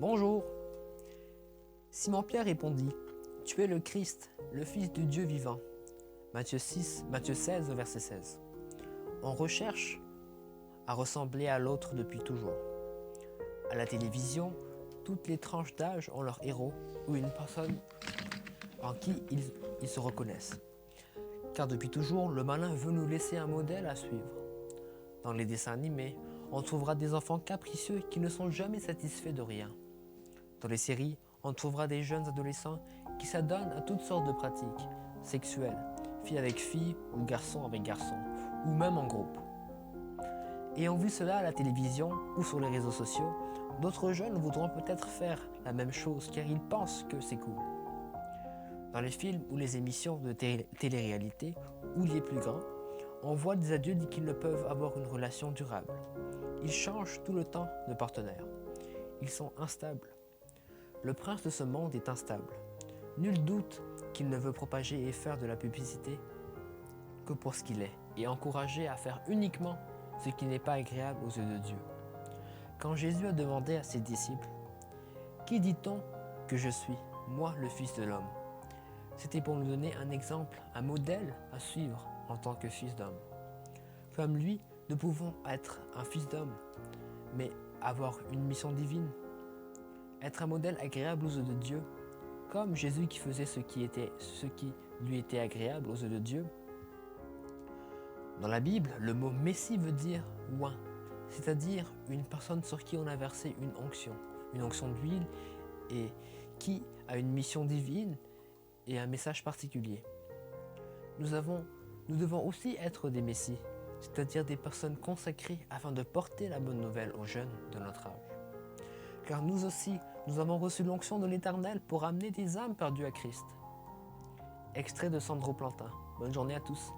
Bonjour. Simon-Pierre répondit, Tu es le Christ, le Fils du Dieu vivant. Matthieu 16, verset 16. On recherche à ressembler à l'autre depuis toujours. À la télévision, toutes les tranches d'âge ont leur héros ou une personne en qui ils se reconnaissent. Car depuis toujours, le malin veut nous laisser un modèle à suivre. Dans les dessins animés, on trouvera des enfants capricieux qui ne sont jamais satisfaits de rien. Dans les séries, on trouvera des jeunes adolescents qui s'adonnent à toutes sortes de pratiques sexuelles, filles avec filles ou garçons avec garçons, ou même en groupe. Ayant vu cela à la télévision ou sur les réseaux sociaux, d'autres jeunes voudront peut-être faire la même chose car ils pensent que c'est cool. Dans les films ou les émissions de télé-réalité, ou les plus grands, on voit des adultes qui ne peuvent avoir une relation durable. Ils changent tout le temps de partenaire. Ils sont instables. Le prince de ce monde est instable. Nul doute qu'il ne veut propager et faire de la publicité que pour ce qu'il est, et encourager à faire uniquement ce qui n'est pas agréable aux yeux de Dieu. Quand Jésus a demandé à ses disciples, « Qui dit-on que je suis, moi le Fils de l'homme ?» C'était pour nous donner un exemple, un modèle à suivre en tant que fils d'homme. Comme lui, nous pouvons être un fils d'homme, mais avoir une mission divine. Être un modèle agréable aux yeux de Dieu, comme Jésus qui faisait ce qui lui était agréable aux yeux de Dieu. Dans la Bible, le mot Messie veut dire oint, c'est-à-dire une personne sur qui on a versé une onction d'huile et qui a une mission divine et un message particulier. Nous devons aussi être des messies, c'est-à-dire des personnes consacrées afin de porter la bonne nouvelle aux jeunes de notre âge. Car nous aussi, nous avons reçu l'onction de l'Éternel pour amener des âmes perdues à Christ. Extrait de Sandro Plantin. Bonne journée à tous.